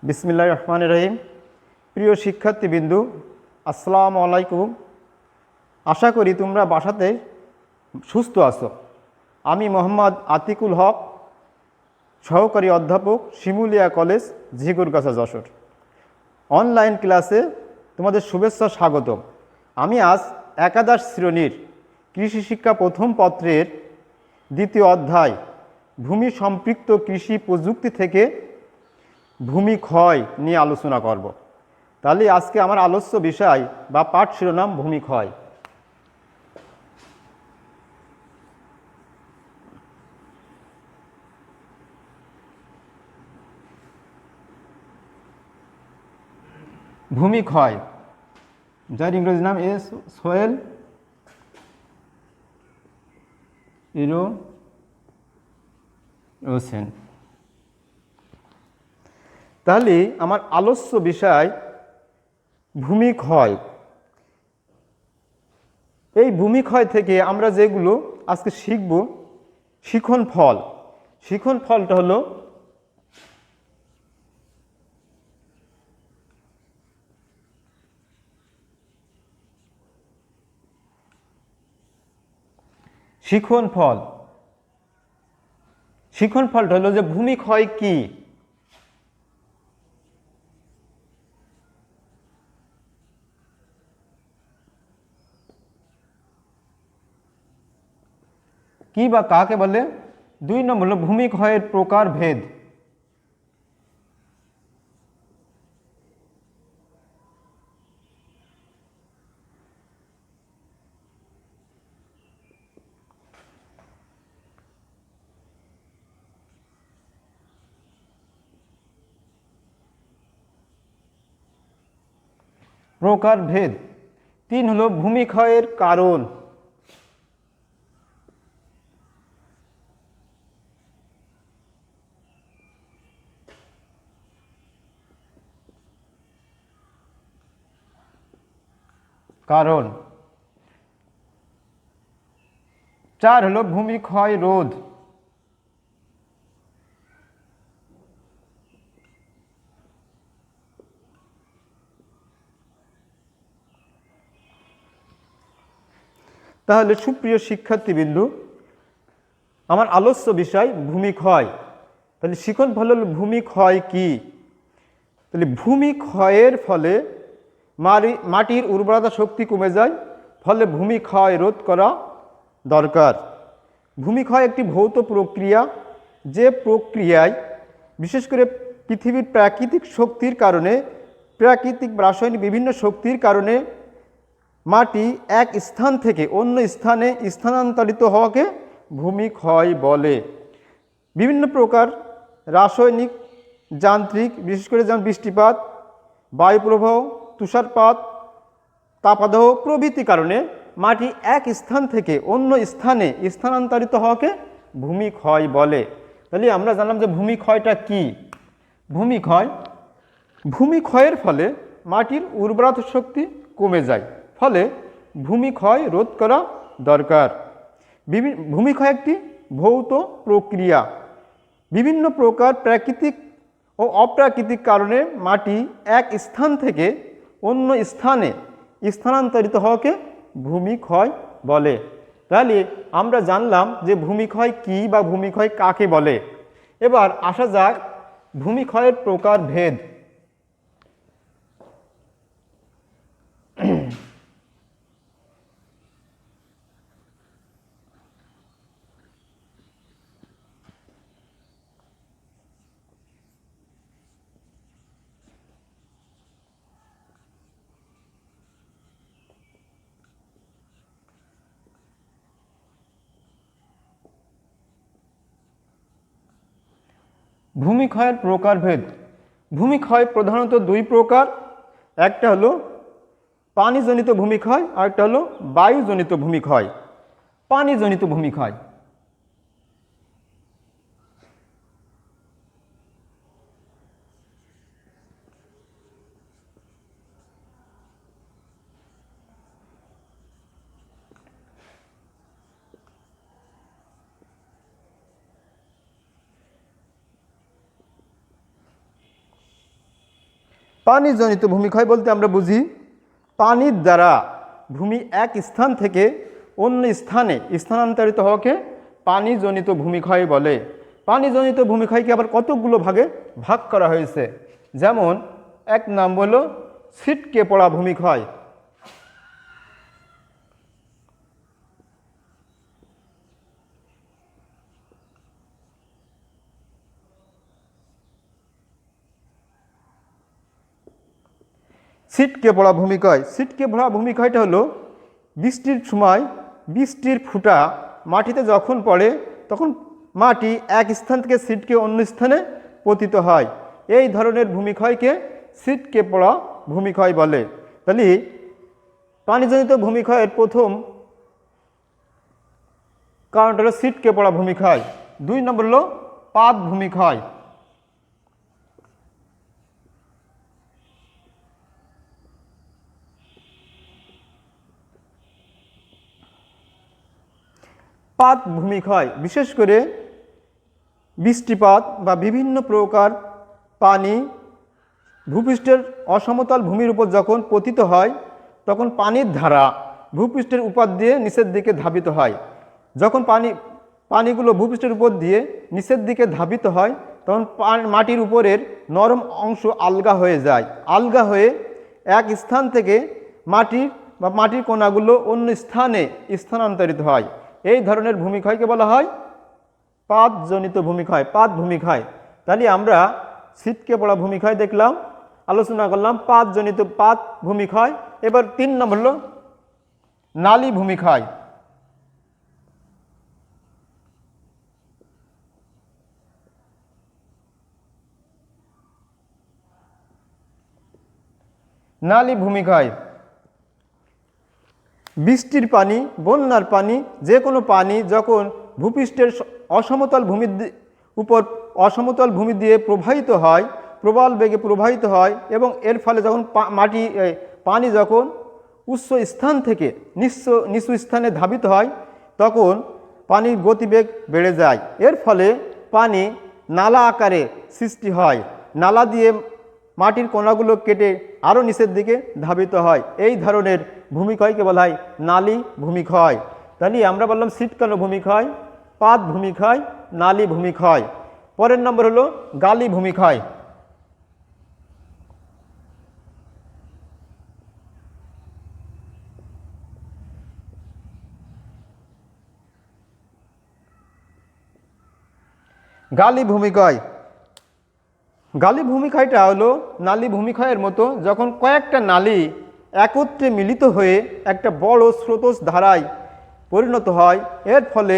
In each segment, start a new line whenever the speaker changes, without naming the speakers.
বিসমিল্লাহির রহমানির রহিম। প্রিয় শিক্ষার্থীবৃন্দু, আসসালামু আলাইকুম। আশা করি তোমরা বাসাতে সুস্থ আছো। আমি মোহাম্মদ আতিকুল হক, সহকারী অধ্যাপক, শিমুলিয়া কলেজ, ঝিগুরগাছা, যশোর। অনলাইন ক্লাসে তোমাদের শুভেচ্ছা, স্বাগতম। আমি আজ একাদশ শ্রেণীর কৃষি শিক্ষা প্রথম পত্রের দ্বিতীয় অধ্যায় ভূমি সম্পৃক্ত কৃষি প্রযুক্তি থেকে ভূমি ক্ষয় নিয়ে আলোচনা করব। তাহলে আজকে আমার আলোচ্য বিষয় বা পাঠ শিরোনাম ভূমি ক্ষয়। ভূমি ক্ষয়, যার ইংরেজি নাম সোয়েল ইরোশন। তাহলে আমার আলোচ্য বিষয় ভূমি ক্ষয়। এই ভূমি ক্ষয় থেকে আমরা যেগুলো আজকে শিখব, শিখন ফল। শিখন ফলটা হলো শিখন ফল। শিখন ফলটা হলো যে ভূমি ক্ষয় কি, কি বা কাকে বলে। 2 নম্বর হলো ভূমি ক্ষয়ের প্রকার ভেদ। প্রকার ভেদ। 3 হলো ভূমি ক্ষয়ের কারণ। কারণ 4 হলো ভূমি ক্ষয় রোধ। তাহলে সুপ্রিয় শিক্ষার্থীবৃন্দু, আমার আলোচ্য বিষয় ভূমি ক্ষয়। তাহলে শিখন ফল হলো ভূমি ক্ষয় কি। তাহলে ভূমি ক্ষয়ের ফলে মাটির উর্বরতা শক্তি কমে যায়, ফলে ভূমি ক্ষয় রোধ করা দরকার। ভূমি ক্ষয় একটি ভৌত প্রক্রিয়া, যে প্রক্রিয়ায় বিশেষ করে পৃথিবীর প্রাকৃতিক শক্তির কারণে, প্রাকৃতিক রাসায়নিক বিভিন্ন শক্তির কারণে মাটি এক স্থান থেকে অন্য স্থানে স্থানান্তরিত হওয়াকে ভূমি ক্ষয় বলে। বিভিন্ন প্রকার রাসায়নিক, যান্ত্রিক, বিশেষ করে যেমন বৃষ্টিপাত, বায়ুপ্রবাহ, তুষারপাত, তাপদাহ প্রভৃতি কারণে মাটি এক স্থান থেকে অন্য স্থানে স্থানান্তরিত হওয়াকে ভূমি ক্ষয় বলে। তাহলে আমরা জানলাম যে ভূমি ক্ষয়টা কি। ভূমি ক্ষয়, ভূমি ক্ষয়ের ফলে মাটির উর্বরতা শক্তি কমে যায়, ফলে ভূমি ক্ষয় রোধ করা দরকার। ভূমি ক্ষয় একটি ভৌত প্রক্রিয়া। বিভিন্ন প্রকার প্রাকৃতিক ও অপ্রাকৃতিক কারণে মাটি এক স্থান থেকে অন্য স্থানে স্থানান্তরিত হওয়াকে ভূমি ক্ষয় বলে। তাহলে আমরা জানলাম যে ভূমি ক্ষয় কী বা ভূমি ক্ষয় কাকে বলে। এবার আসা যাক ভূমি ক্ষয়ের প্রকার ভেদ। ভূমি ক্ষয়ের প্রকারভেদ। ভূমি ক্ষয় প্রধানত 2 প্রকার। একটা হলো পানিজনিত ভূমিক্ষয় আর একটা হলো বায়ুজনিত ভূমিক্ষয়। পানিজনিত ভূমিক্ষয় পানিজনিত ভূমিক্ষয় বলতে আমরা বুঝি পানির দ্বারা ভূমি এক স্থান থেকে অন্য স্থানে স্থানান্তরিত হওয়াকে পানিজনিত ভূমিক্ষয় বলে। পানিজনিত ভূমিক্ষয়কে আবার কতগুলো ভাগে ভাগ করা হয়েছে, যেমন এক নাম হলো ছিটকে পড়া ভূমিক্ষয়। ছিটকে পড়া ভূমিক্ষয়, ছিটকে পড়া ভূমিক্ষয়টা হলো বৃষ্টির সময় বৃষ্টির ফোঁটা মাটিতে যখন পড়ে তখন মাটি এক স্থান থেকে ছিটকে অন্য স্থানে পতিত হয়। এই ধরনের ভূমিক্ষয়কে ছিটকে পড়া ভূমিক্ষয় বলে। তাহলে পানিজনিত ভূমিক্ষয়ের প্রথম কারণটা হলো ছিটকে পড়া ভূমিক্ষয়। 2 নম্বর হলো পাত ভূমিক্ষয়। পাত ভূমিক্ষয় বিশেষ করে বৃষ্টিপাত বা বিভিন্ন প্রকার পানি ভূপৃষ্ঠের অসমতল ভূমির উপর যখন পতিত হয় তখন পানির ধারা ভূপৃষ্ঠের উপর দিয়ে নিচের দিকে ধাবিত হয়। যখন পানিগুলো ভূপৃষ্ঠের উপর দিয়ে নিচের দিকে ধাবিত হয় তখন মাটির উপরের নরম অংশ আলগা হয়ে যায়। আলগা হয়ে এক স্থান থেকে মাটির কণাগুলো অন্য স্থানে স্থানান্তরিত হয়। এই ধরনের ভূমিক্ষয়কে বলা হয় পাতজনিত ভূমিক্ষয়, পাত ভূমিক্ষয়। তাহলে আমরা ছিটকে পড়া ভূমিক্ষয় দেখলাম, আলোচনা করলাম পাত ভূমিক্ষয়। এবার 3 নম্বর হলো নালী ভূমিক্ষয়। নালী ভূমিক্ষয় বৃষ্টির পানি, বন্যার পানি, যে কোনো পানি যখন ভূপৃষ্ঠের অসমতল ভূমি দিয়ে প্রবাহিত হয়, প্রবল বেগে প্রবাহিত হয় এবং এর ফলে যখন পানি যখন উচ্চ স্থান থেকে নিচু স্থানে ধাবিত হয় তখন পানির গতিবেগ বেড়ে যায়। এর ফলে পানি নালা আকারে সৃষ্টি হয়, নালা দিয়ে মাটির কণাগুলো কেটে আরও নিচের দিকে ধাবিত হয়। এই ধরনের ভূমিক্ষয়কে বলা হয় নালী ভূমিক্ষয়। তাহলে আমরা বললাম ছিটকানো ভূমিক্ষয়, পাত ভূমিক্ষয়, নালী ভূমিক্ষয়। পরের নম্বর হলো গালি ভূমিক্ষয়। গালি ভূমিক্ষয়, গালি ভূমিক্ষয়টা হলো নালী ভূমিক্ষয়ের মতো যখন কয়েকটা নালী একত্রে মিলিত হয়ে একটা বড় স্রোতস ধারায় পরিণত হয়। এর ফলে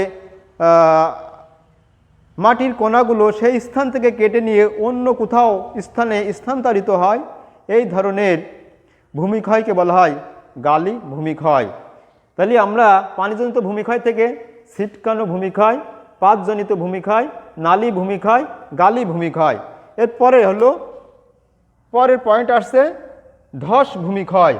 মাটির কণাগুলো সেই স্থান থেকে কেটে নিয়ে অন্য কোথাও স্থানে স্থানান্তরিত হয়। এই ধরনের ভূমিক্ষয়কে বলা হয় গালি ভূমিক্ষয়। তাহলে আমরা পানিজনিত ভূমিক্ষয় থেকে ছিটকানো ভূমিক্ষয়, পাতজনিত ভূমিক্ষয়, নালী ভূমিক্ষয়, গালি ভূমিক্ষয়। এরপরে হলো পরের পয়েন্ট আসছে ধস ভূমিক্ষয়।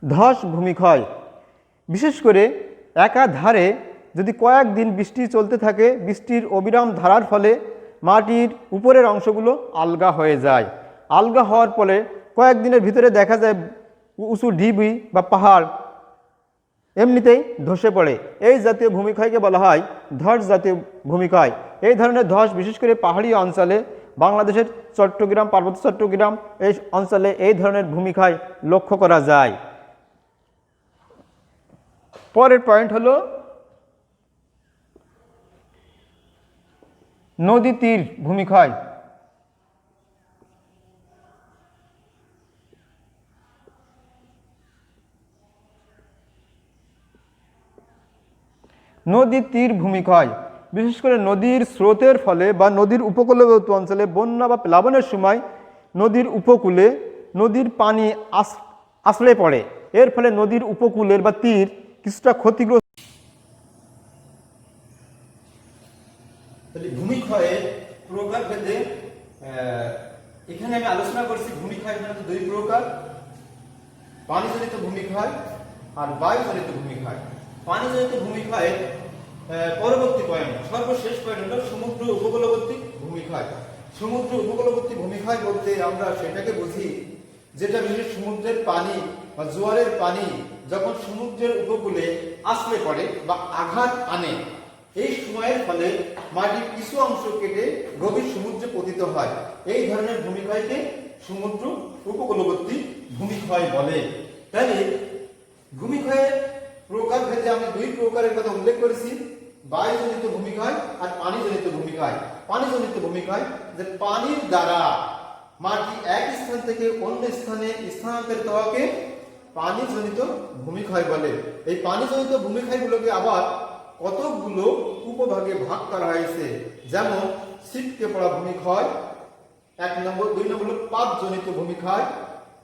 ধস ভূমিক্ষয় বিশেষ করে একাধারে যদি কয়েকদিন বৃষ্টি চলতে থাকে, বৃষ্টির অবিরাম ধারার ফলে মাটির উপরের অংশগুলো আলগা হয়ে যায়। আলগা হওয়ার ফলে কয়েকদিনের ভিতরে দেখা যায় উঁচু ঢিবি বা পাহাড় এমনিতেই ধসে পড়ে। এই জাতীয় ভূমিক্ষয়কে বলা হয় ধস জাতীয় ভূমিক্ষয়। এই ধরনের ধস বিশেষ করে পাহাড়ি অঞ্চলে, বাংলাদেশের চট্টগ্রাম, পার্বত্য চট্টগ্রাম এই অঞ্চলে এই ধরনের ভূমিক্ষয় লক্ষ্য করা যায়। পরের পয়েন্ট হলো নদী তীর ভূমিক্ষয়। নদী তীর ভূমিক্ষয় বিশেষ করে নদীর স্রোতের ফলে বা নদীর উপকূলবর্তী অঞ্চলে বন্যা বা প্লাবনের সময় নদীর উপকূলে নদীর পানি আছড়ে পড়ে। এর ফলে নদীর উপকূলের বা তীর কিছুটা ক্ষতিগ্রস্ত। ভূমিক্ষয়ের প্রকারভেদে এখানে আমি আলোচনা করছি ভূমিক্ষয় 2 প্রকার, পানিজনিত ভূমিক্ষয় আর বায়ুজনিত ভূমিক্ষয়। পানিজনিত ভূমিক্ষয়ের পরবর্তী পয়েন্ট, সর্বশেষ পয়েন্ট হলো সমুদ্র উপকূলবর্তী ভূমিক্ষয়। সমুদ্র উপকূলবর্তী ভূমিক্ষয় বলতে আমরা সেটাকে বুঝি যেটা বিশেষ সমুদ্রের পানি বা জোয়ারের পানি যখন সমুদ্রের উপকূলে আছড়ে পড়ে বা আঘাত আনে, এই সময়ের ফলে মাটির কিছু অংশ কেটে গভীর সমুদ্রে পতিত হয়। এই ধরনের ভূমিক্ষয়কে সমুদ্র উপকূলবর্তী ভূমিক্ষয় বলে। তাহলে ভূমিক্ষয়ের প্রকার ভেদে আমি দুই প্রকারের কথা উল্লেখ করেছি, বায়ুজনিত ভূমিক্ষয় আর পানিজনিত ভূমিক্ষয়। পানিজনিত ভূমিক্ষয় যে পানির দ্বারা মাটি এক স্থান থেকে অন্য স্থানে স্থানান্তরিত হওয়াকে পানিজনিত ভূমিক্ষয় বলে। এই পানিজনিত ভূমিক্ষয়গুলোকে আবার কতকগুলো উপভাগে ভাগ করা হয়েছে, যেমন ছিটকে পড়া ভূমিক্ষয় 1 নম্বর, 2 নম্বর হলো পাতজনিত ভূমিক্ষয়,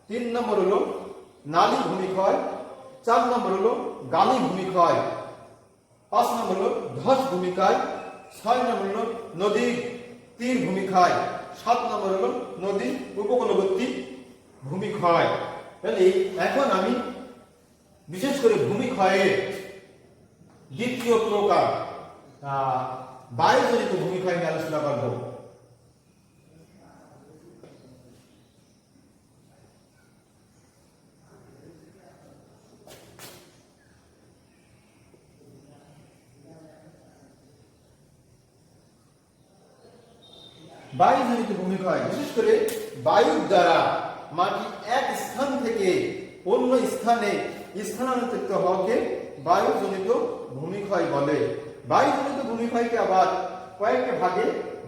3 নম্বর হলো নালী ভূমিক্ষয়, 4 নম্বর হলো গালি ভূমিক্ষয়, 5 নম্বর হলো ধস ভূমিক্ষয়, 6 নম্বর হলো নদীর তীর ভূমিক্ষয়, 7 নম্বর হলো নদীর উপকূলবর্তী ভূমিক্ষয়। তাহলে এখন আমি বিশেষ করে ভূমিক্ষয়ের দ্বিতীয় প্রকার বায়ুজনিত ভূমিক্ষয় নিয়ে আলোচনা করব। বায়ুজনিত ভূমিক্ষয় বিশেষ করে বায়ুর দ্বারা মাটি এক স্থান থেকে অন্য স্থানে স্থানান্তরিত হওয়াকে বায়ুজনিত ভূমিক্ষয় বলে। বায়ুজনিত ভূমিক্ষয়কে আবার কয়েকটা ভাগে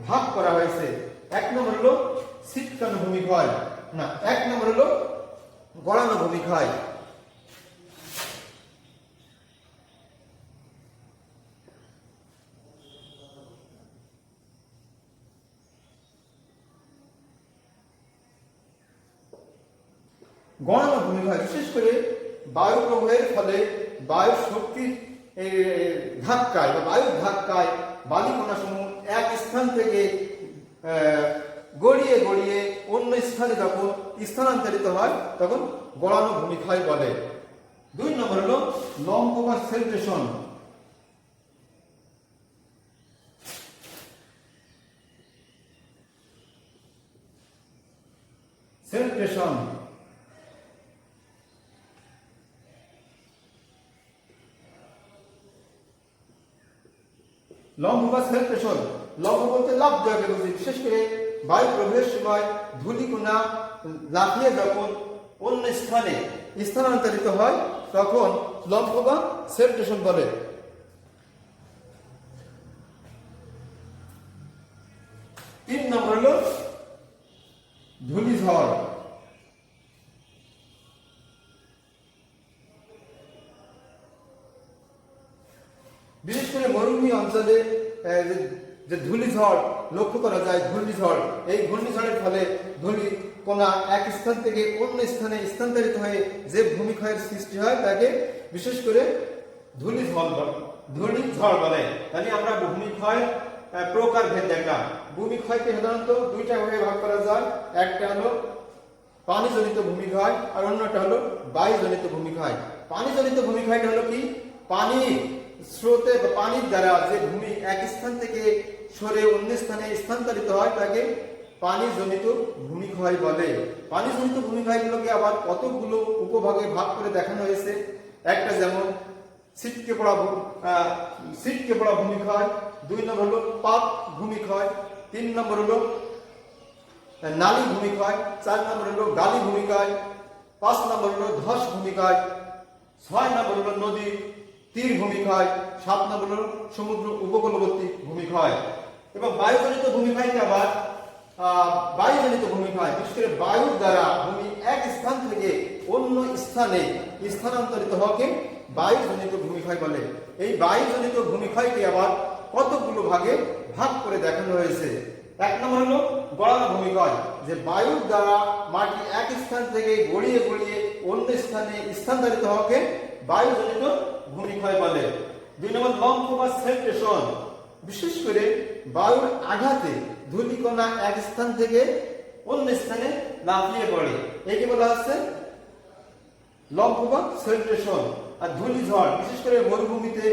ভাগ করা হয়েছে। 1 নম্বর হলো ছিটকানো ভূমিক্ষয়, না 1 নম্বর হলো গড়ানো ভূমিক্ষয়। গড়ানো ভূমিক্ষয় বিশেষ করে বায়ু প্রবাহের ফলে বায়ু শক্তির ধাক্কায় বা বায়ুর ধাক্কায় বালিকণা সমূহ এক স্থান থেকে গড়িয়ে গড়িয়ে অন্য স্থানে যখন স্থানান্তরিত হয় তখন গড়ানো ভূমিক্ষয় বলে। 2 নম্বর হলো লম্ব বা সেলটেশন। সেলটেশন লম্ব বা সেলটেশন, লম্ব বলতে লাফ দেওয়াকে বুঝি। বিশেষ করে বায়ু প্রবেশের সময় ধূলিকণা লাফিয়ে যখন অন্য স্থানে স্থানান্তরিত হয় তখন লম্ব বা সেলটেশন বলে। 3 নম্বর হলো ধূলিঝড়। বিশেষ করে মরুভূমি অঞ্চলে যে ধূলিঝড় লক্ষ্য করা যায়, ঘূর্ণিঝড়, এই ঘূর্ণিঝড়ের ফলে ধূলি কণা এক স্থান থেকে অন্য স্থানে স্থানান্তরিত হয়ে যে ভূমিক্ষয়ের সৃষ্টি হয় তাকে বিশেষ করে ধূলিঝড় বলে। তাহলে আমরা ভূমিক্ষয় প্রকার ভেদ দেখলাম। ভূমিক্ষয়কে সাধারণত 2টা ভাগে ভাগ করা যায়, একটা হলো পানিজনিত ভূমিক্ষয় আর অন্যটা হলো বায়ুজনিত ভূমিক্ষয়। পানিজনিত ভূমিক্ষয়টা হলো কি, পানির স্রোতে বা পানির দ্বারা যে ভূমি এক স্থান থেকে সরে অন্য স্থানে স্থানান্তরিত হয় তাকে পানিজনিত ভূমিক্ষয় বলে। পানিজনিত ভূমিক্ষয়গুলোকে আবার কতগুলো উপভাগে ভাগ করে দেখানো হয়েছে। একটা যেমন ছিটকে পড়া ভূমিক্ষয়, 2 নম্বর হলো পাত ভূমিক্ষয়, 3 নম্বর হলো নালী ভূমিক্ষয়, 4 নম্বর হলো গালি ভূমিক্ষয়, 5 নম্বর হলো ধস ভূমিক্ষয়, 6 নম্বর হলো নদী তীর ভূমিক্ষয়, 7 নম্বর হলো সমুদ্র উপকূলবর্তী ভূমিক্ষয়। এবং বায়ুজনিত ভূমিক্ষয়কে আবার বায়ুজনিত ভূমিক্ষয় বিশেষ করে বায়ুর দ্বারা ভূমি এক স্থান থেকে অন্য স্থানে স্থানান্তরিত হওয়াকে বায়ুজনিত ভূমিক্ষয় বলে। এই বায়ুজনিত ভূমিক্ষয়কে আবার কতগুলো ভাগে ভাগ করে দেখানো হয়েছে। 1 নম্বর হলো গড়ানো ভূমিক্ষয়, যে বায়ুর দ্বারা মাটি এক স্থান থেকে গড়িয়ে গড়িয়ে অন্য স্থানে স্থানান্তরিত হওয়াকে বায়ুজনিত ভূমিক্ষয় বলে। 2 নম্বর লম্ব বা সেলটেশন, বিশেষ করে বায়ুর আঘাতে ধূলিকণা এক স্থান থেকে অন্য স্থানে লাফিয়ে পড়ে, একে বলা হচ্ছে লম্ফবাদ সেন্ট্রেশন। আর ধূলিঝড় বিশেষ করে মরুভূমিতে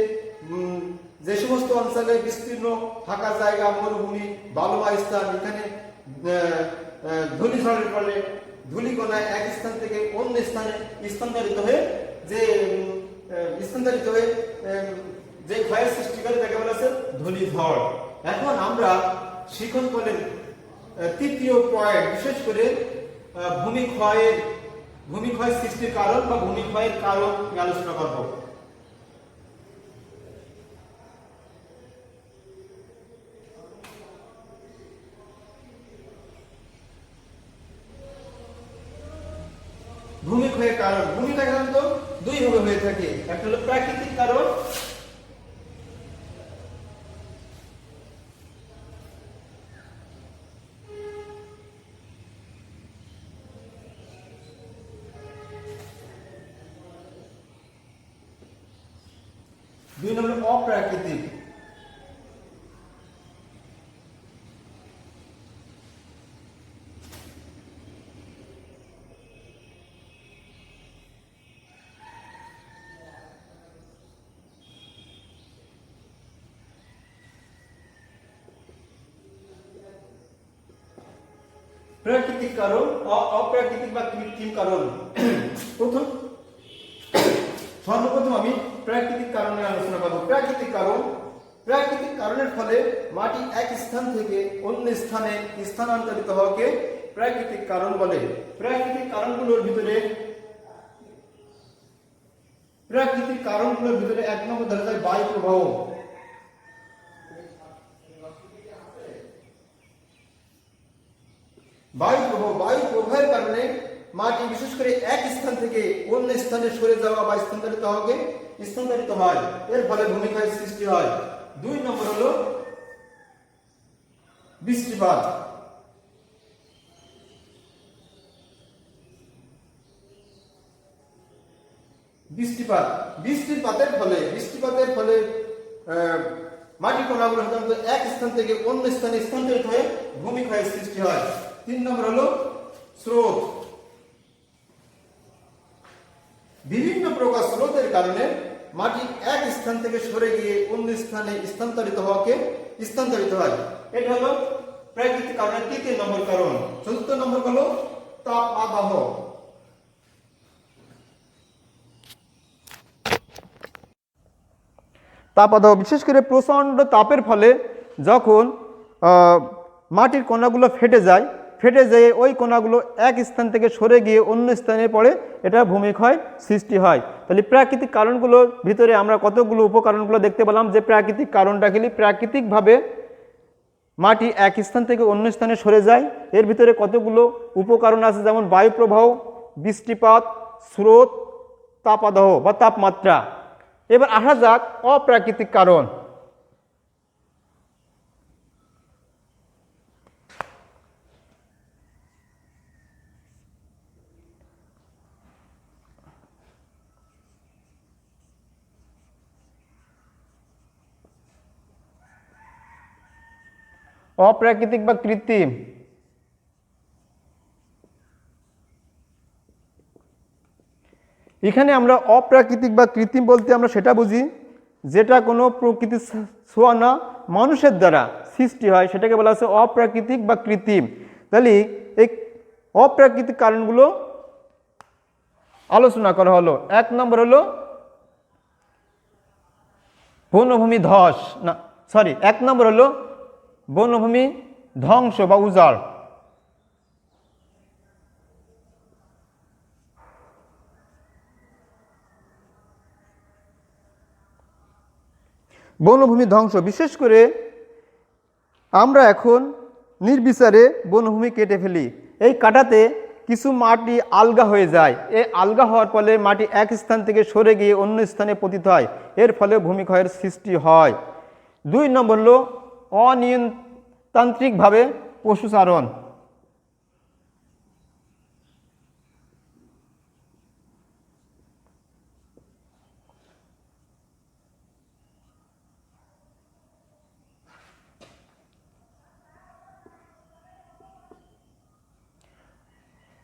যে সমস্ত অঞ্চলে বিস্তীর্ণ ফাঁকা জায়গা, মরুভূমি, বালুময় স্থান, এখানে ধূলিঝড়ের ফলে ধূলিকণা এক স্থান থেকে অন্য স্থানে স্থানান্তরিত হয়ে যে ক্ষয়ের সৃষ্টি করে তাকে বলা আছে ধূলিঝড়। এখন আমরা শিখন ফলের তৃতীয় পয়েন্ট, বিশেষ করে ভূমিক্ষয় সৃষ্টির কারণ বা ভূমিক্ষয়ের কারণ নিয়ে আলোচনা করব। ভূমিক্ষয়ের কারণ, ভূমিটা সাধারণত দুই ভাবে হয়ে থাকে। একটা হলো প্রাকৃতিক কারণ, দুই নম্বর অপ্রাকৃতিক। প্রাকৃতিক কারণ, অপ্রাকৃতিক বা কৃত্রিম কারণ। সর্বপ্রথম আমি প্রাকৃতিক কারণ নিয়ে আলোচনা করব। প্রাকৃতিক কারণের ফলে মাটি এক স্থান থেকে অন্য স্থানে স্থানান্তরিত হওয়াকে প্রাকৃতিক কারণ বলে। প্রাকৃতিক কারণগুলোর ভিতরে এক নম্বর ধরা যায় বায়ু প্রবাহ। বায়ু প্রবাহের কারণে মাটি বিশেষ করে এক স্থান থেকে অন্য স্থানে সরে যাওয়া বা স্থানান্তরিত হয়, এর ফলে ভূমিক্ষয়ের সৃষ্টি হয়। দুই নম্বর হলো বৃষ্টিপাত। বৃষ্টিপাতের ফলে মাটি কণাগুলো সাধারণত এক স্থান থেকে অন্য স্থানে স্থানান্তরিত হয়ে ভূমিক্ষয়ের সৃষ্টি হয়। তিন নম্বর হলো স্রোত। বিভিন্ন প্রকার স্রোতের কারণে মাটি এক স্থান থেকে সরে গিয়ে অন্য স্থানে স্থানান্তরিত হয়। এটা হলো প্রাকৃতিক কারণের তৃতীয় নম্বর কারণ। চতুর্থ নম্বর হলো তাপদাহ। বিশেষ করে প্রচণ্ড তাপের ফলে যখন মাটির কণাগুলো ফেটে যায় ওই কণাগুলো এক স্থান থেকে সরে গিয়ে অন্য স্থানে পড়ে, এটা ভূমিক্ষয় সৃষ্টি হয়। তাহলে প্রাকৃতিক কারণগুলোর ভিতরে আমরা কতগুলো উপকরণগুলো দেখতে পেলাম, যে প্রাকৃতিক কারণটা কি প্রাকৃতিকভাবে মাটি এক স্থান থেকে অন্য স্থানে সরে যায়। এর ভিতরে কতগুলো উপকরণ আছে, যেমন বায়ু প্রবাহ, বৃষ্টিপাত, স্রোত, তাপদাহ বা তাপমাত্রা। এবার আসা যাক অপ্রাকৃতিক কারণ। অপ্রাকৃতিক বা কৃত্রিম। এখানে আমরা অপ্রাকৃতিক বা কৃত্রিম বলতে আমরা সেটা বুঝি যেটা কোনো প্রকৃতির ছোঁয়া না, মানুষের দ্বারা সৃষ্টি হয়, সেটাকে বলা হচ্ছে অপ্রাকৃতিক বা কৃত্রিম। তাহলে এই অপ্রাকৃতিক কারণগুলো আলোচনা করা হলো। এক নম্বর হলো বনভূমি ধ্বংস বা উজাড়। বনভূমি ধ্বংস, বিশেষ করে আমরা এখন নির্বিচারে বনভূমি কেটে ফেলি। এই কাটাতে কিছু মাটি আলগা হয়ে যায়। এই আলগা হওয়ার ফলে মাটি এক স্থান থেকে সরে গিয়ে অন্য স্থানে পতিত হয়, এর ফলে ভূমিক্ষয়ের সৃষ্টি হয়। দুই নম্বর হলো অনিয়ন্ত্রিতভাবে পশুচারণ।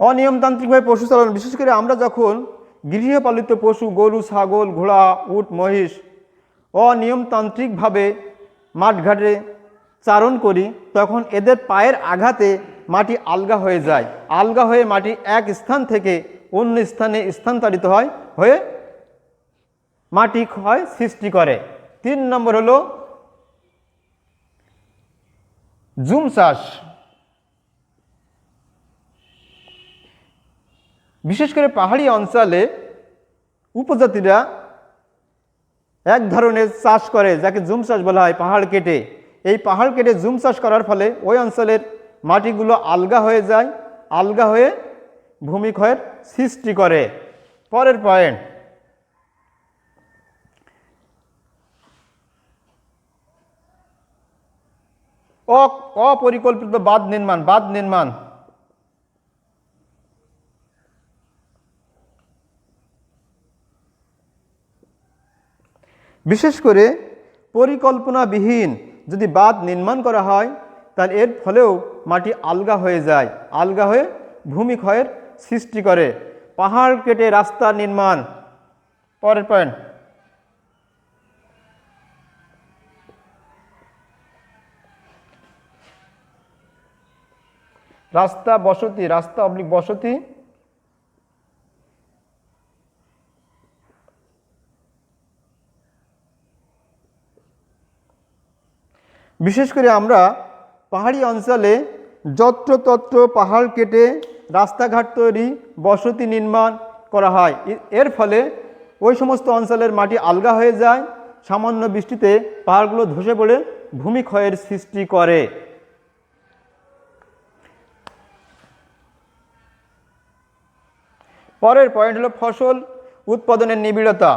অনিয়মতান্ত্রিকভাবে পশুচারণ, বিশেষ করে আমরা যখন গৃহপালিত পশু গরু, ছাগল, ঘোড়া, উট, মহিষ অনিয়মতান্ত্রিকভাবে মাঠঘাটে চারণ করি, তখন এদের পায়ের আঘাতে মাটি আলগা হয়ে যায়। আলগা হয়ে মাটি এক স্থান থেকে অন্য স্থানে স্থানান্তরিত হয়ে মাটি ক্ষয় সৃষ্টি করে। 3 নম্বর হলো জুম চাষ। বিশেষ করে পাহাড়ি অঞ্চলে উপজাতিরা এক ধরনের চাষ করে যাকে জুম চাষ বলা হয়, পাহাড় কেটে। এই পাহাড় কেটে জুম চাষ করার ফলে ওই অঞ্চলের মাটিগুলো আলগা হয়ে যায়, আলগা হয়ে ভূমিক্ষয়ের সৃষ্টি করে। পরের পয়েন্ট, অপরিকল্পিত বাঁধ নির্মাণ। বাঁধ নির্মাণ বিশেষ করে পরিকল্পনাবিহীন যদি বাঁধ নির্মাণ করা হয় তাহলে এর ফলেও মাটি আলগা হয়ে যায়, আলগা হয়ে ভূমিক্ষয়ের সৃষ্টি করে। পাহাড় কেটে রাস্তা নির্মাণ। পরের পয়েন্ট, রাস্তা বসতি। রাস্তা অবলিক বসতি বিশেষ করে আমরা পাহাড়ি অঞ্চলে যত্রতত্র পাহাড় কেটে রাস্তাঘাট তৈরি, বসতি নির্মাণ করা হয়। এর ফলে ওই সমস্ত অঞ্চলের মাটি আলগা হয়ে যায়, সামান্য বৃষ্টিতে পাহাড়গুলো ধসে পড়ে ভূমিক্ষয়ের সৃষ্টি করে। পরের পয়েন্ট হলো ফসল উৎপাদনের নিবিড়তা।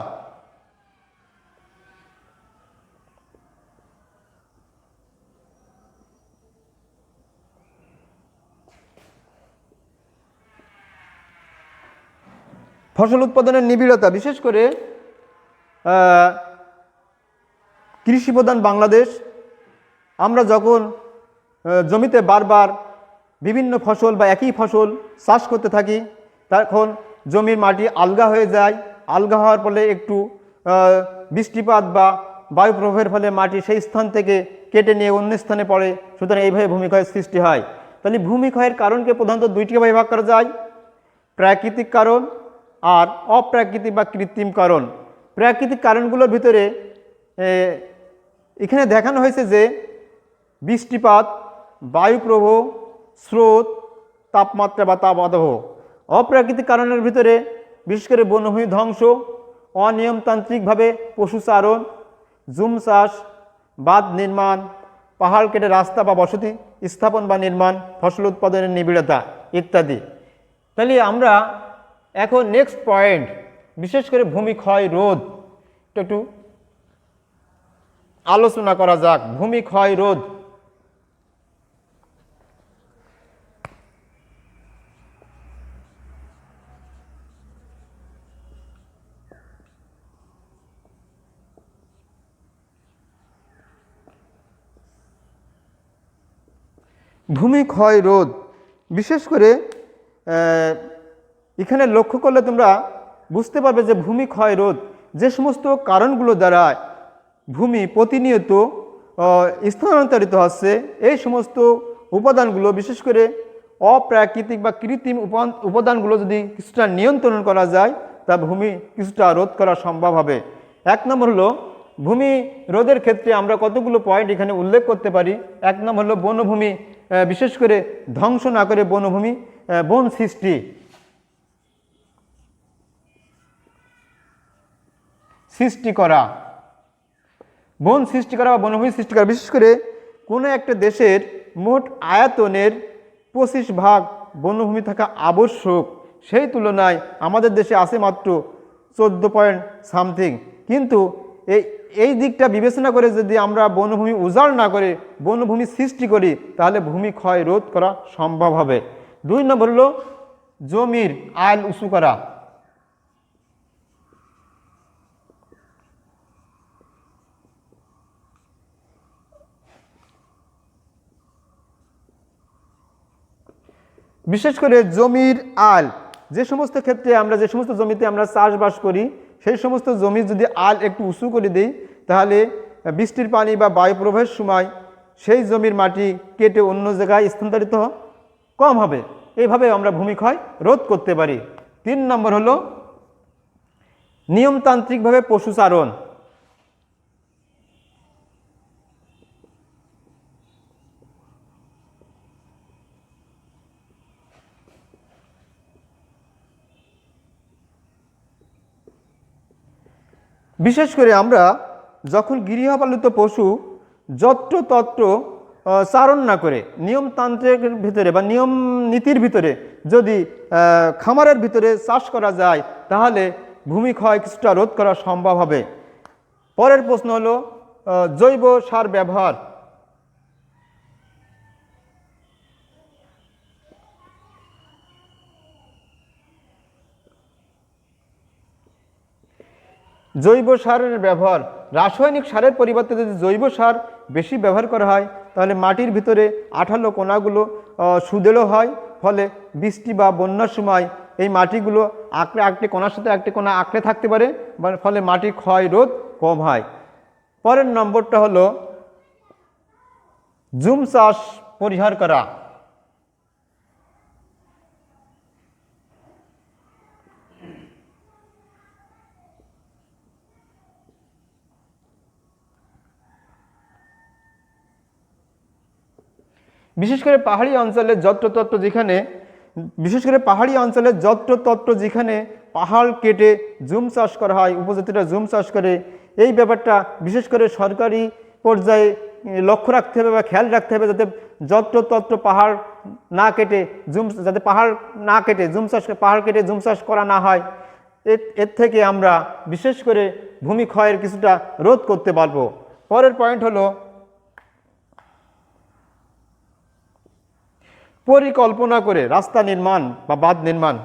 ফসল উৎপাদনের নিবিড়তা বিশেষ করে কৃষিপ্রধান বাংলাদেশ, আমরা যখন জমিতে বারবার বিভিন্ন ফসল বা একই ফসল চাষ করতে থাকি তখন জমির মাটি আলগা হয়ে যায়। আলগা হওয়ার ফলে একটু বৃষ্টিপাত বা বায়ু প্রবাহের ফলে মাটি সেই স্থান থেকে কেটে নিয়ে অন্য স্থানে পড়ে, সুতরাং এইভাবে ভূমিক্ষয়ের সৃষ্টি হয়। তাহলে ভূমিক্ষয়ের কারণকে প্রধানত দুইটি ভাগে ভাগ করা যায়, প্রাকৃতিক কারণ আর অপ্রাকৃতিক বা কৃত্রিম কারণ। প্রাকৃতিক কারণগুলোর ভিতরে এখানে দেখানো হয়েছে যে বৃষ্টিপাত, বায়ুপ্রবাহ, স্রোত, তাপমাত্রা বা তাপদাহ। অপ্রাকৃতিক কারণের ভিতরে বিশেষ করে বনভূমি ধ্বংস, অনিয়মতান্ত্রিকভাবে পশুচারণ, জুম চাষ, বাঁধ নির্মাণ, পাহাড় কেটে রাস্তা বা বসতি স্থাপন বা নির্মাণ, ফসল উৎপাদনের নিবিড়তা ইত্যাদি। তাহলে আমরা এখন নেক্সট পয়েন্ট, বিশেষ করে ভূমিক্ষয় রোধ একটু আলোচনা করা যাক। ভূমিক্ষয় রোধ। ভূমিক্ষয় রোধ বিশেষ করে এখানে লক্ষ্য করলে তোমরা বুঝতে পারবে যে ভূমিক্ষয় রোধ যে সমস্ত কারণগুলো দ্বারা ভূমি প্রতিনিয়ত স্থানান্তরিত হচ্ছে, এই সমস্ত উপাদানগুলো বিশেষ করে অপ্রাকৃতিক বা কৃত্রিম উপাদানগুলো যদি কিছুটা নিয়ন্ত্রণ করা যায় তা ভূমি কিছুটা রোধ করা সম্ভব হবে। 1 নম্বর হলো ভূমি রোধের ক্ষেত্রে আমরা কতগুলো পয়েন্ট এখানে উল্লেখ করতে পারি। 1 নম্বর হলো বনভূমি বিশেষ করে ধ্বংস না করে বনভূমি বন সৃষ্টি করা। বন সৃষ্টি করা বা বনভূমি সৃষ্টি করা। বিশেষ করে কোনো একটা দেশের মোট আয়তনের 25% বনভূমি থাকা আবশ্যক, সেই তুলনায় আমাদের দেশে আছে মাত্র 14 পয়েন্ট সামথিং। কিন্তু এই দিকটা বিবেচনা করে যদি আমরা বনভূমি উজাড় না করে বনভূমি সৃষ্টি করি তাহলে ভূমিক্ষয় রোধ করা সম্ভব হবে। 2 নম্বর হলো জমির আইল উঁচু করা। বিশেষ করে জমির আইল যে সমস্ত ক্ষেত্রে আমরা যে সমস্ত জমিতে আমরা চাষবাস করি সেই সমস্ত জমি যদি আল একটু উঁচু করে দিই তাহলে বৃষ্টির পানি বা বায়ু প্রবাহের সময় সেই জমির মাটি কেটে অন্য জায়গায় স্থানান্তরিত কম হবে। এইভাবে আমরা ভূমিক্ষয় রোধ করতে পারি। 3 নম্বর হলো নিয়মতান্ত্রিকভাবে পশুচারণ। বিশেষ করে আমরা যখন গৃহপালিত পশু যত্রতত্র চারণ না করে নিয়মতান্ত্রিকের ভিতরে বা নিয়ম নীতির ভিতরে যদি খামারের ভিতরে চাষ করা যায় তাহলে ভূমিক্ষয় কিছুটা রোধ করা সম্ভব হবে। পরের প্রশ্ন হলো জৈব সার ব্যবহার। জৈব সারের ব্যবহার, রাসায়নিক সারের পরিবর্তে যদি জৈব সার বেশি ব্যবহার করা হয় তাহলে মাটির ভিতরে আঠালো কণাগুলো সুদৃঢ় হয়, ফলে বৃষ্টি বা বন্যার সময় এই মাটিগুলো আঁকড়ে আঁকড়ে কোণার সাথে একটি কোণা আঁকড়ে থাকতে পারে, ফলে মাটির ক্ষয় রোধ কম হয়। পরের নম্বরটা হলো জুম চাষ পরিহার করা। বিশেষ করে পাহাড়ি অঞ্চলে যত্রতত্র যেখানে পাহাড় কেটে জুম চাষ করা হয়, উপজাতিরা জুম চাষ করে, এই ব্যাপারটা বিশেষ করে সরকারি পর্যায়ে লক্ষ্য রাখতে হবে বা খেয়াল রাখতে হবে যাতে যত্রতত্র পাহাড় না কেটে পাহাড় কেটে জুম চাষ করা না হয়। এর থেকে আমরা বিশেষ করে ভূমিক্ষয়ের কিছুটা রোধ করতে পারবো। পরের পয়েন্ট হলো পরিকল্পনা করে রাস্তা নির্মাণ বা বাঁধ নির্মাণ।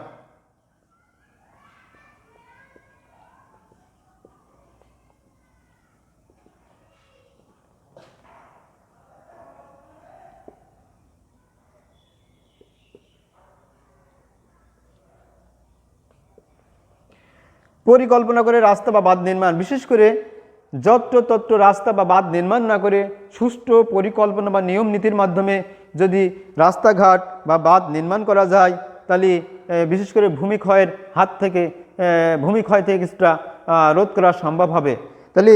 পরিকল্পনা করে রাস্তা বা বাঁধ নির্মাণ, বিশেষ করে যত্রতত্র রাস্তা বা বাঁধ নির্মাণ না করে সুষ্ঠু পরিকল্পনা বা নিয়ম নীতির মাধ্যমে যদি রাস্তাঘাট বা বাঁধ নির্মাণ করা যায় তাহলে বিশেষ করে ভূমিক্ষয় থেকে কিছুটা রোধ করা সম্ভব হবে। তাহলে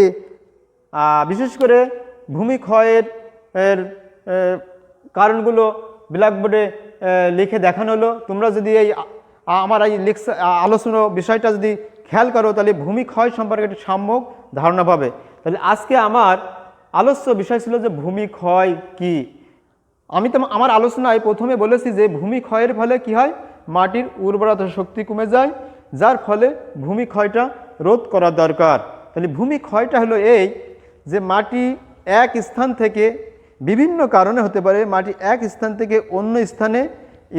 বিশেষ করে ভূমিক্ষয়ের কারণগুলো ব্ল্যাকবোর্ডে লিখে দেখানো হলো। তোমরা যদি আমার এই আলোচনা বিষয়টা যদি খেয়াল করো তাহলে ভূমিক্ষয় সম্পর্কে একটি সম্যক ধারণা পাবে। তাহলে আজকে আমার আলোচ্য বিষয় ছিল যে ভূমিক্ষয় কি। আমি তো আমার আলোচনায় প্রথমে বলেছি যে ভূমিক্ষয়ের ফলে কি হয়, মাটির উর্বরতা শক্তি কমে যায়, যার ফলে ভূমিক্ষয়টা রোধ করা দরকার। তাহলে ভূমিক্ষয়টা হলো এই যে মাটি এক স্থান থেকে বিভিন্ন কারণে হতে পারে, মাটি এক স্থান থেকে অন্য স্থানে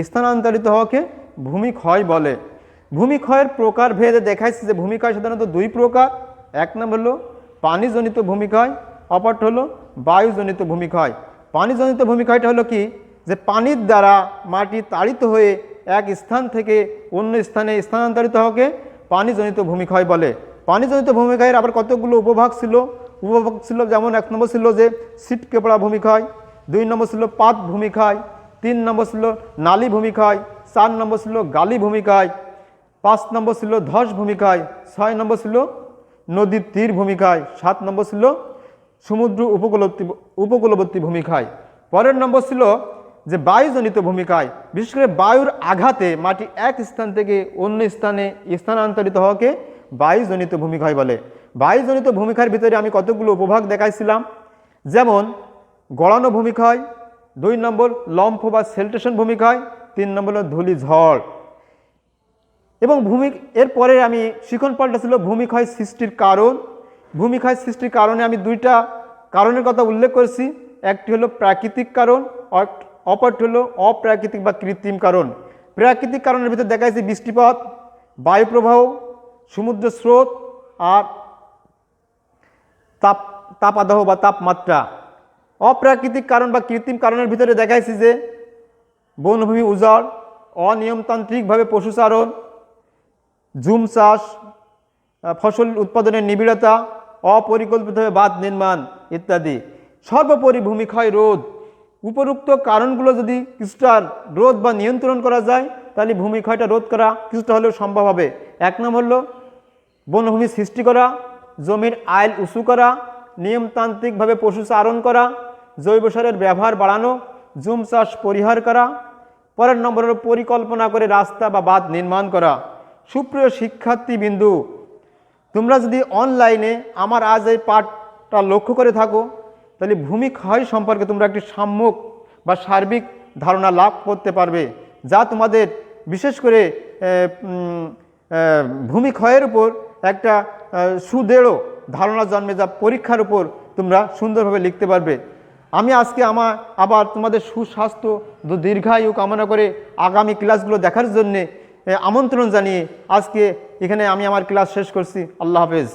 স্থানান্তরিত হওয়াকে ভূমিক্ষয় বলে। ভূমিক্ষয়ের প্রকার ভেদে দেখাইছে যে ভূমিক্ষয় সাধারণত 2 প্রকার। এক নম্বর হলো পানিজনিত ভূমিক্ষয়, অপরটা হলো বায়ুজনিত ভূমিক্ষয়। পানিজনিত ভূমিক্ষয়টা হলো কি, যে পানির দ্বারা মাটি তাড়িত হয়ে এক স্থান থেকে অন্য স্থানে স্থানান্তরিত হওয়াকে পানিজনিত ভূমিক্ষয় বলে। পানিজনিত ভূমিক্ষয়ের আবার কতগুলো উপভাগ ছিল, যেমন 1 নম্বর ছিল যে ছিটকে পড়া ভূমিক্ষয়, 2 নম্বর ছিল পাত ভূমিক্ষয়, 3 নম্বর ছিল নালী ভূমিক্ষয়, 4 নম্বর ছিল গালি ভূমিক্ষয়, 5 নম্বর ছিল ধস ভূমিক্ষয়, 6 নম্বর ছিল নদীর তীর ভূমিক্ষয়, 7 নম্বর ছিল সমুদ্র উপকূলবর্তী ভূমিক্ষয়। পরের নম্বর ছিল যে বায়ুজনিত ভূমিক্ষয়, বিশেষ করে বায়ুর আঘাতে মাটি এক স্থান থেকে অন্য স্থানে স্থানান্তরিত হওয়াকে বায়ুজনিত ভূমিক্ষয় বলে। বায়ুজনিত ভূমিক্ষয়ের ভিতরে আমি কতগুলো উপভাগ দেখাইছিলাম, যেমন গড়ানো ভূমিক্ষয়, 2 নম্বর লম্ফ বা সেলটেশন ভূমিক্ষয়, 3 নম্বর ধূলি ঝড়। এবং এরপরে আমি শিখন পাল্টা ছিল ভূমিক্ষয় সৃষ্টির কারণ। ভূমিক্ষয় সৃষ্টির কারণে আমি 2টা কারণের কথা উল্লেখ করেছি, একটি হলো প্রাকৃতিক কারণ, অপরটি হলো অপ্রাকৃতিক বা কৃত্রিম কারণ। প্রাকৃতিক কারণের ভিতরে দেখাইছি বৃষ্টিপাত, বায়ুপ্রবাহ, সমুদ্র স্রোত আর তাপাদাহ বা তাপমাত্রা। অপ্রাকৃতিক কারণ বা কৃত্রিম কারণের ভিতরে দেখাইছি যে বনভূমি উজাড়, অনিয়মতান্ত্রিকভাবে পশুচারণ, জুম চাষ, ফসল উৎপাদনের নিবিড়তা, অপরিকল্পিতভাবে বাঁধ নির্মাণ ইত্যাদি। সর্বোপরি ভূমিক্ষয় রোধ। উপরোক্ত কারণগুলো যদি কিছুটা রোধ বা নিয়ন্ত্রণ করা যায় তাহলে ভূমিক্ষয়টা রোধ করা কিছুটা হলেও সম্ভব হবে। এক নম্বর হলো বনভূমি সৃষ্টি করা, জমির আইল উঁচু করা, নিয়মতান্ত্রিকভাবে পশুচারণ করা, জৈব সারের ব্যবহার বাড়ানো, জুম চাষ পরিহার করা। পরের নম্বর হলো পরিকল্পনা করে রাস্তা বা বাঁধ নির্মাণ করা। সুপ্রিয় শিক্ষার্থীবৃন্দু, তোমরা যদি অনলাইনে আমার আজ এই পাঠটা লক্ষ্য করে থাকো তাহলে ভূমিক্ষয় সম্পর্কে তোমরা একটি সম্যক বা সার্বিক ধারণা লাভ করতে পারবে, যা তোমাদের বিশেষ করে ভূমিক্ষয়ের উপর একটা সুদৃঢ় ধারণা জন্মে, যা পরীক্ষার উপর তোমরা সুন্দরভাবে লিখতে পারবে। আমি আজকে আবার তোমাদের সুস্বাস্থ্য দীর্ঘায়ু কামনা করে আগামী ক্লাসগুলো দেখার জন্যে আমন্ত্রণ জানিয়ে আজকে এখানে আমি আমার ক্লাস শেষ করছি। আল্লাহ হাফেজ।